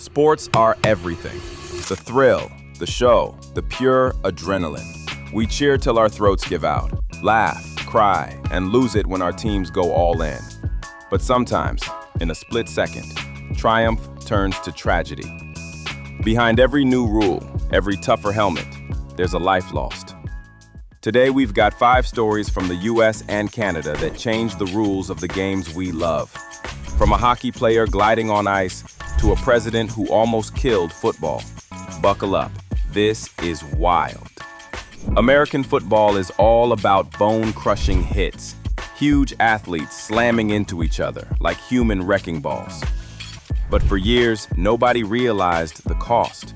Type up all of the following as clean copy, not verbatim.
Sports are everything. The thrill, the show, the pure adrenaline. We cheer till our throats give out, laugh, cry, and lose it when our teams go all in. But sometimes, in a split second, triumph turns to tragedy. Behind every new rule, every tougher helmet, there's a life lost. Today we've got 5 stories from the US and Canada that changed the rules of the games we love. From a hockey player gliding on ice to a president who almost killed football. Buckle up, this is wild. American football is all about bone-crushing hits, huge athletes slamming into each other like human wrecking balls. But for years, nobody realized the cost.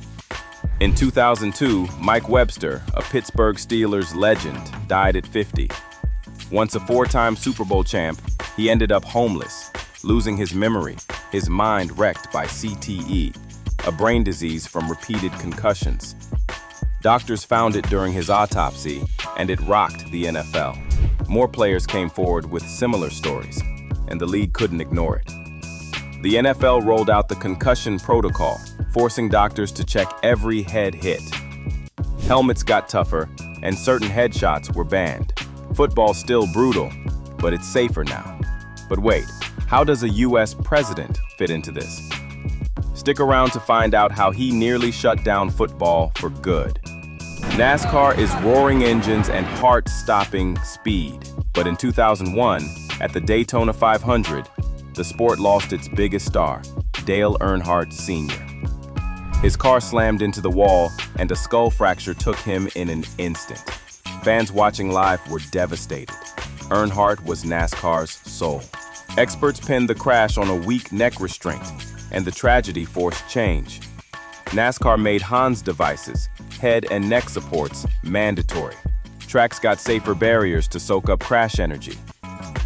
In 2002, Mike Webster, a Pittsburgh Steelers legend, died at 50. Once a 4-time Super Bowl champ, he ended up homeless, losing his memory, his mind wrecked by CTE, a brain disease from repeated concussions. Doctors found it during his autopsy, and it rocked the NFL. More players came forward with similar stories, and the league couldn't ignore it. The NFL rolled out the concussion protocol, forcing doctors to check every head hit. Helmets got tougher, and certain headshots were banned. Football's still brutal, but it's safer now. But wait, how does a US president fit into this? Stick around to find out how he nearly shut down football for good. NASCAR is roaring engines and heart-stopping speed. But in 2001, at the Daytona 500, the sport lost its biggest star, Dale Earnhardt Sr. His car slammed into the wall, and a skull fracture took him in an instant. Fans watching live were devastated. Earnhardt was NASCAR's soul. Experts pinned the crash on a weak neck restraint, and the tragedy forced change. NASCAR made Hans devices, head and neck supports, mandatory. Tracks got safer barriers to soak up crash energy.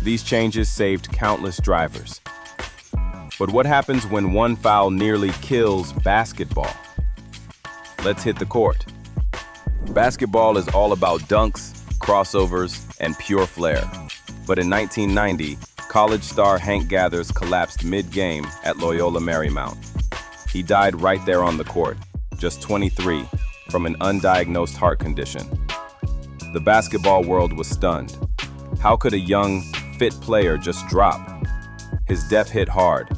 These changes saved countless drivers. But what happens when one foul nearly kills basketball? Let's hit the court. Basketball is all about dunks, crossovers, and pure flair. But in 1990, college star Hank Gathers collapsed mid-game at Loyola Marymount. He died right there on the court, just 23, from an undiagnosed heart condition. The basketball world was stunned. How could a young, fit player just drop? His death hit hard,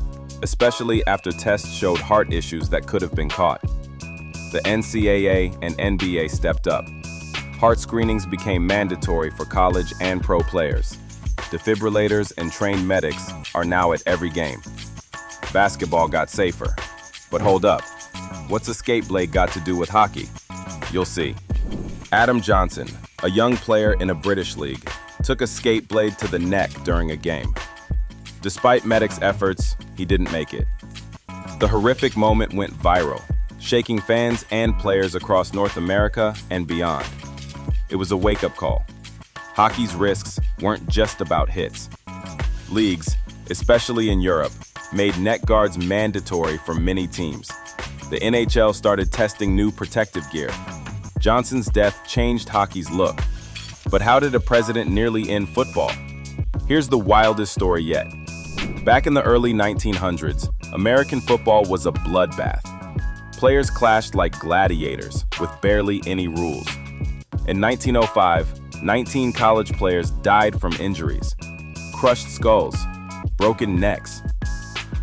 especially after tests showed heart issues that could have been caught. The NCAA and NBA stepped up. Heart screenings became mandatory for college and pro players. Defibrillators and trained medics are now at every game. Basketball got safer. But hold up, what's a skate blade got to do with hockey? You'll see. Adam Johnson, a young player in a British league, took a skate blade to the neck during a game. Despite medics' efforts, he didn't make it. The horrific moment went viral, shaking fans and players across North America and beyond. It was a wake-up call. Hockey's risks weren't just about hits. Leagues, especially in Europe, made neck guards mandatory for many teams. The NHL started testing new protective gear. Johnson's death changed hockey's look. But how did a president nearly end football? Here's the wildest story yet. Back in the early 1900s, American football was a bloodbath. Players clashed like gladiators with barely any rules. In 1905, 19 college players died from injuries, crushed skulls, broken necks.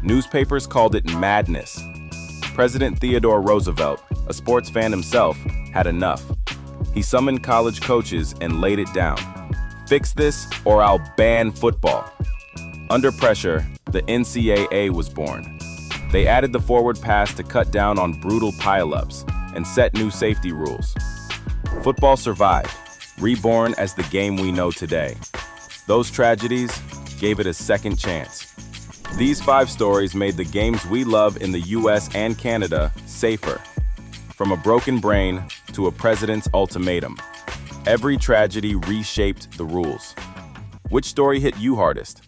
Newspapers called it madness. President Theodore Roosevelt, a sports fan himself, had enough. He summoned college coaches and laid it down. Fix this or I'll ban football. Under pressure, the NCAA was born. They added the forward pass to cut down on brutal pileups and set new safety rules. Football survived, reborn as the game we know today. Those tragedies gave it a second chance. These 5 stories made the games we love in the US and Canada safer. From a broken brain to a president's ultimatum, every tragedy reshaped the rules. Which story hit you hardest?